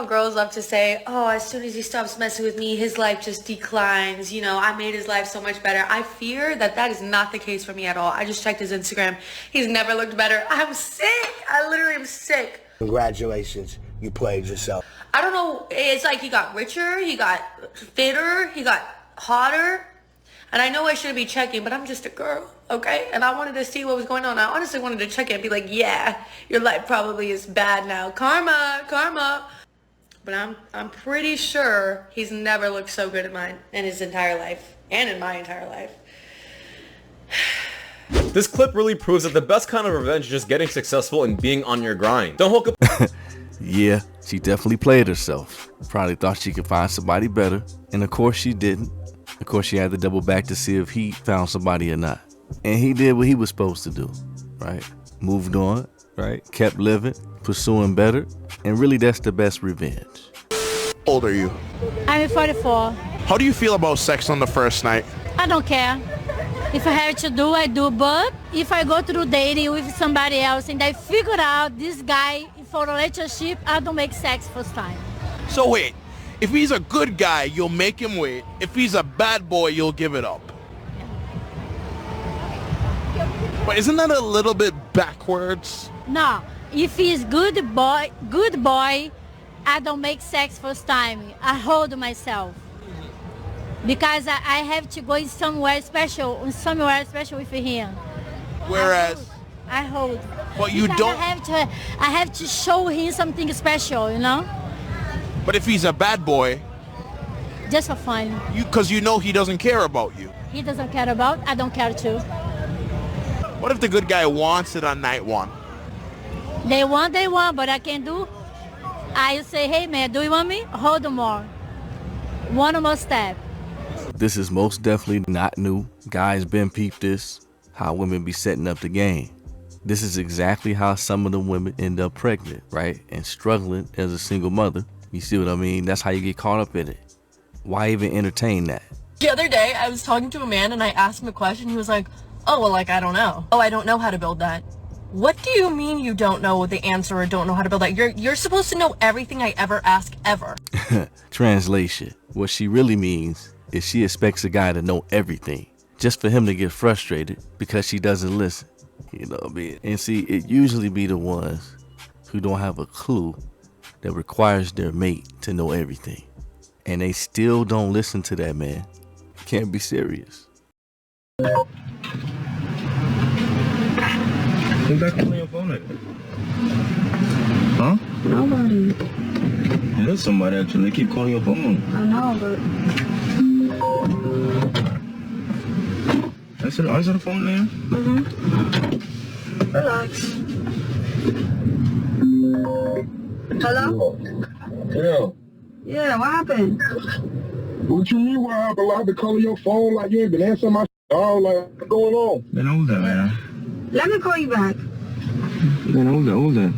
how girls love to say, oh, as soon as he stops messing with me, his life just declines. You know, I made his life so much better. I fear that that is not the case for me at all. I just checked his Instagram. He's never looked better. I'm sick. I literally am sick. Congratulations. You played yourself. I don't know. It's like he got richer, he got fitter, he got hotter. And I know I shouldn't be checking, but I'm just a girl, okay? And I wanted to see what was going on. I honestly wanted to check it and be like, yeah, your life probably is bad now. Karma, karma. But I'm pretty sure he's never looked so good in his entire life. And in my entire life. This clip really proves that the best kind of revenge is just getting successful and being on your grind. Don't hook up. Yeah, she definitely played herself. Probably thought she could find somebody better. And of course she didn't. Of course she had to double back to see if he found somebody or not. And he did what he was supposed to do, right? Moved on, right? Kept living, pursuing better. And really that's the best revenge. How old are you? I'm 44. How do you feel about sex on the first night? I don't care. If I have to do, I do. But if I go through dating with somebody else and I figure out this guy for a relationship, I don't make sex first time. So wait, if he's a good guy, you'll make him wait. If he's a bad boy, you'll give it up. But isn't that a little bit backwards? No, if he's good boy, I don't make sex first time. I hold myself. Because I have to go somewhere special with him. Whereas I hold. But you because don't. I have to show him something special, you know. But if he's a bad boy, just for fun. Because you know he doesn't care about you. He doesn't care about. I don't care too. What if the good guy wants it on night one? They want, but I can't do. I say, hey man, do you want me? Hold more. One more step. This is most definitely not new. Guys been peeped this, how women be setting up the game. This is exactly how some of the women end up pregnant, right? And struggling as a single mother. You see what I mean? That's how you get caught up in it. Why even entertain that? The other day, I was talking to a man and I asked him a question. He was like, oh, well, like, I don't know. Oh, I don't know how to build that. What do you mean you don't know the answer or don't know how to build that? You're supposed to know everything I ever ask, ever. Translation. What she really means is she expects a guy to know everything just for him to get frustrated because she doesn't listen. You know what I mean? And see, it usually be the ones who don't have a clue that requires their mate to know everything. And they still don't listen to that man. It can't be serious. Who's that calling your phone like that? Huh? Nobody. Yeah, there's somebody actually. They keep calling your phone. I know, but... Answer the phone, man. Relax. Hello? Yeah. Yeah, what happened? What you mean what happened? Like, I've been calling your phone like you ain't been answering my all like, what's going on? Man, hold that, man. Let me call you back. Man, hold that.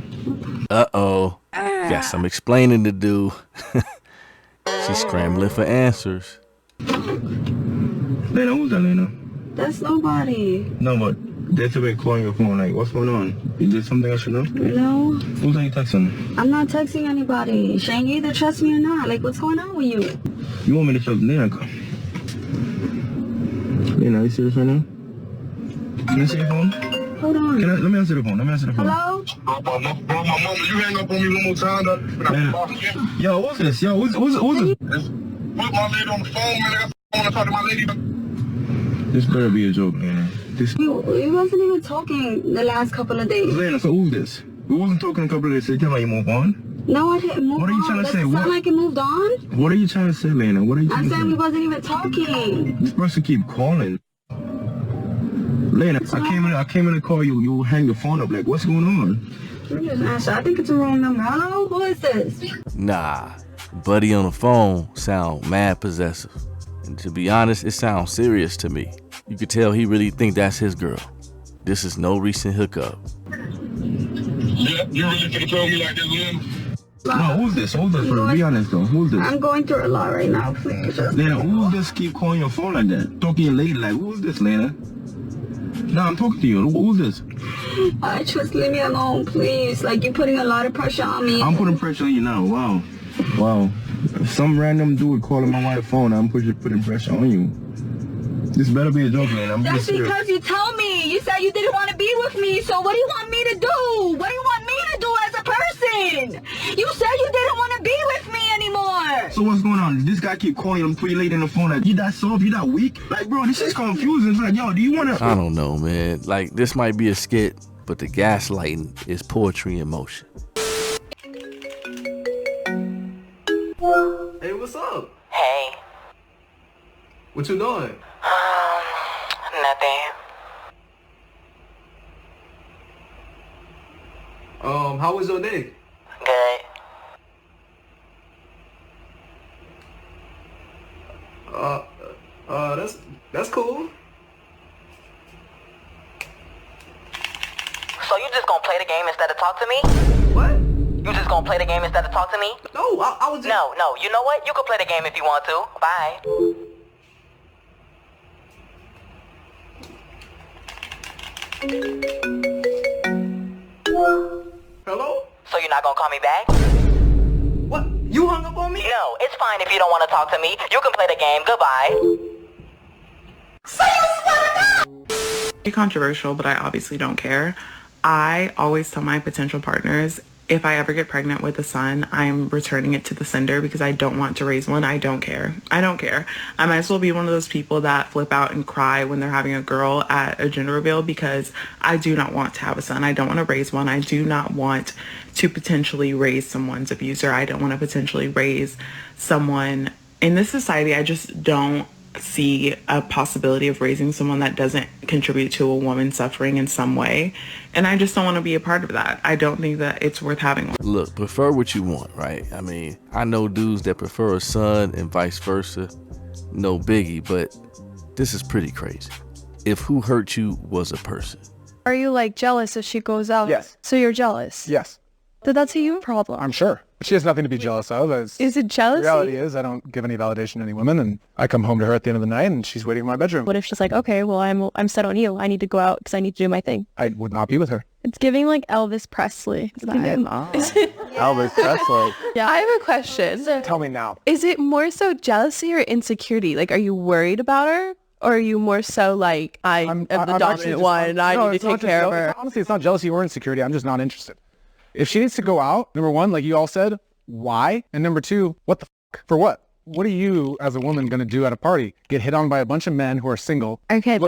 Uh-oh. Got some explaining to do. She's scrambling for answers. Lena, who's that, Lena? That's nobody. No, but they've been calling your phone. Like, what's going on? Is there something I should know? No. Who's that you texting? I'm not texting anybody. Shane, you either trust me or not. Like, what's going on with you? You want me to trust Lena? Lena, are you serious right now? Can I see your phone? Hold on. Let me answer the phone. Hello? My mama, you hang up on me one more time. Yo, what's this? Yo, who's this? Put my lady on the phone, man. I want to talk to my lady. This better be a joke, man. We wasn't even talking the last couple of days. Lena, so who's this? We wasn't talking a couple of days. So you tell me you move on? No, I didn't move on. What are you trying to say? Does it sound like it moved on? What are you trying to say, Lena? What are you trying to say? I said we wasn't even talking. This person keep calling. Lena, I came in to call you. You hang the phone up. Like, what's going on? You just answer. I think it's a wrong number. Hello? Who is this? Nah, buddy on the phone sound mad possessive. And to be honest, it sounds serious to me. You could tell he really think that's his girl. This is no recent hookup. Yeah, you really finna tell me like this, Lena? No, who's this? Hold this, be honest though. Who's this? I'm going through a lot right now, please. Lena, who's this keep calling your phone like that? Talking late like, who's this, Lena? Nah, I'm talking to you. Who's this? Just leave me alone, please. Like, you're putting a lot of pressure on me. I'm putting pressure on you now. Wow. Wow. If some random dude calling my wife's phone, I'm putting pressure on you. This better be a joke, man. I'm That's just serious. because you told me. You said you didn't want to be with me. So what do you want me to do? What do you want me to do as a person? You said you didn't want to be with me anymore. So what's going on? This guy keep calling him pretty late in the phone. Like, you that soft? You that weak? Like, bro, this is confusing. It's like, yo, do you want to... I don't know, man. Like, this might be a skit, but the gaslighting is poetry in motion. Hey, what's up? Hey. What you doing? Nothing. How was your day? Good. That's cool. So you just gonna play the game instead of talk to me? What? You just gonna play the game instead of talk to me? No, I was just... No, you know what? You can play the game if you want to. Bye. Hello? So you're not gonna call me back? What? You hung up on me? No, it's fine if you don't want to talk to me. You can play the game. Goodbye. Controversial, but I obviously don't care. I always tell my potential partners, if I ever get pregnant with a son, I'm returning it to the sender because I don't want to raise one. I don't care. I don't care. I might as well be one of those people that flip out and cry when they're having a girl at a gender reveal because I do not want to have a son. I don't want to raise one. I do not want to potentially raise someone's abuser. I don't want to potentially raise someone in this society. I just don't see a possibility of raising someone that doesn't contribute to a woman suffering in some way, and I just don't want to be a part of that. I don't think that it's worth having one. Look, prefer what you want, right? I mean, I know dudes that prefer a son and vice versa. No biggie, but this is pretty crazy. If who hurt you was a person. Are you like jealous if she goes out? Yes. So you're jealous? Yes. Then that's a you problem. I'm sure. But she has nothing to be jealous of. Is it jealousy? The reality is I don't give any validation to any women, and I come home to her at the end of the night and she's waiting in my bedroom. What if she's like, okay, well, I'm set on you. I need to go out because I need to do my thing. I would not be with her. It's giving like Elvis Presley. Elvis Presley. Yeah, I have a question. Tell me now. Is it more so jealousy or insecurity? Like, are you worried about her? Or are you more so like, I'm the dominant one and I need to take care of her? Honestly, it's not jealousy or insecurity. I'm just not interested. If she needs to go out, number one, like you all said, why? And number two, what the f***? For what? What are you as a woman going to do at a party? Get hit on by a bunch of men who are single? Okay,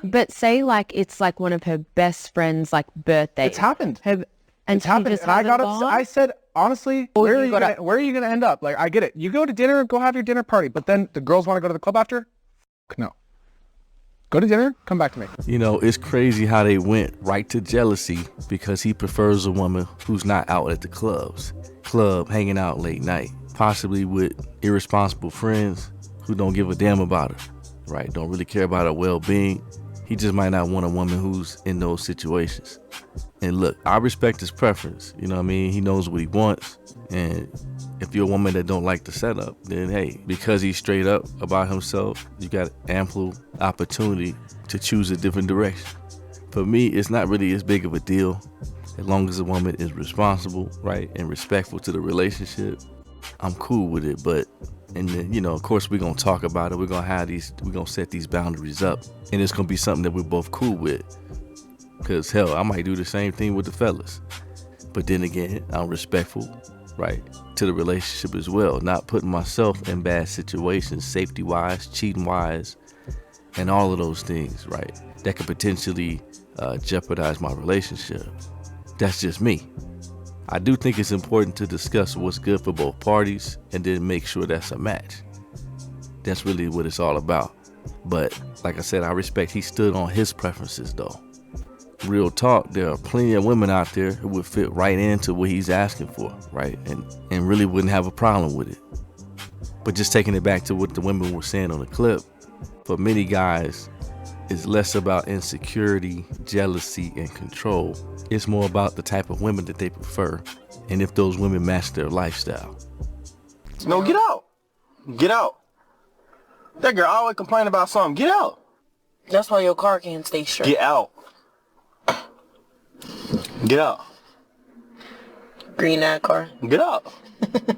but say like it's like one of her best friend's like birthday. It's happened. It's happened. And I got upset. I said, honestly, where are you going to end up? Like, I get it. You go to dinner, go have your dinner party, but then the girls want to go to the club after? No. Go to dinner, come back to me. You know, it's crazy how they went right to jealousy because he prefers a woman who's not out at the club hanging out late night, possibly with irresponsible friends who don't give a damn about her, right? Don't really care about her well-being. He just might not want a woman who's in those situations. And look, I respect his preference. You know what I mean? He knows what he wants. And if you're a woman that don't like the setup, then hey, because he's straight up about himself, you got ample opportunity to choose a different direction. For me, it's not really as big of a deal as long as a woman is responsible, right, and respectful to the relationship. I'm cool with it, but and then, you know, of course, we're gonna talk about it. We're gonna set these boundaries up, and it's gonna be something that we're both cool with. Cause hell, I might do the same thing with the fellas, but then again, I'm respectful, right, to the relationship as well. Not putting myself in bad situations, safety-wise, cheating-wise, and all of those things, right, that could potentially jeopardize my relationship. That's just me. I do think it's important to discuss what's good for both parties and then make sure that's a match. That's really what it's all about. But like I said, I respect he stood on his preferences though. Real talk, there are plenty of women out there who would fit right into what he's asking for, right? And really wouldn't have a problem with it. But just taking it back to what the women were saying on the clip, for many guys, it's less about insecurity, jealousy, and control. It's more about the type of women that they prefer and if those women match their lifestyle. No, get out. Get out. That girl always complaining about something. Get out. That's why your car can't stay straight. Get out. Get out. Green that car. Get out.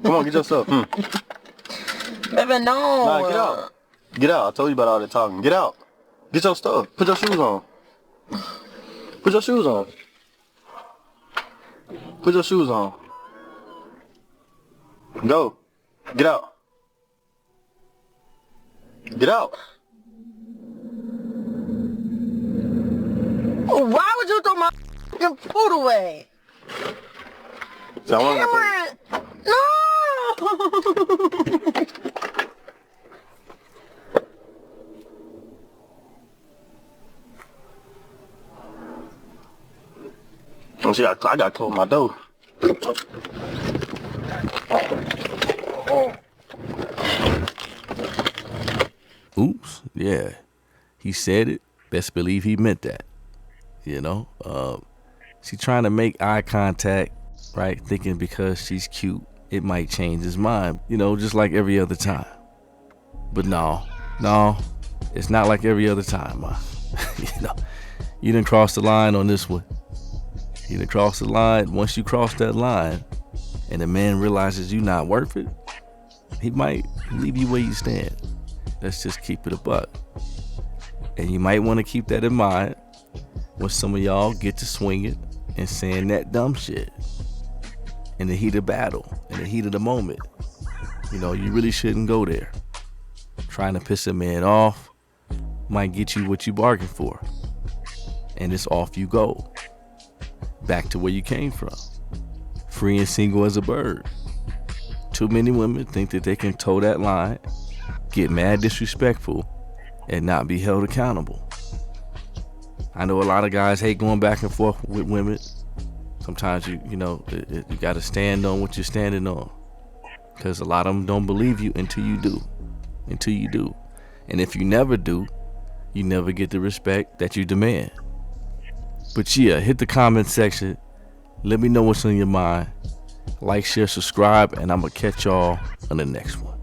Come on, get your stuff. Baby, no. Nah, get out. Get out. I told you about all that talking. Get out. Get your stuff. Put your shoes on. Put your shoes on. Put your shoes on. Go. Get out. Get out. Why would you throw my f***ing food away? Cameron! No! Oh, see, I gotta close my door. Oops, yeah. He said it. Best believe he meant that. You know? She trying to make eye contact, right? Thinking because she's cute, it might change his mind. You know, just like every other time. But no, it's not like every other time, ma. You know, you done crossed the line on this one. You done crossed the line. Once you cross that line, and the man realizes you're not worth it, he might leave you where you stand. Let's just keep it a buck. And you might want to keep that in mind when some of y'all get to swinging and saying that dumb shit in the heat of battle, in the heat of the moment. You know, you really shouldn't go there. Trying to piss a man off might get you what you bargained for. And it's off you go. Back to where you came from. Free and single as a bird. Too many women think that they can toe that line, get mad disrespectful, and not be held accountable. I know a lot of guys hate going back and forth with women. Sometimes you got to stand on what you're standing on, because a lot of them don't believe you until you do. And if you never do, you never get the respect that you demand. But yeah, hit the comment section. Let me know what's on your mind. Like, share, subscribe, and I'm gonna catch y'all on the next one.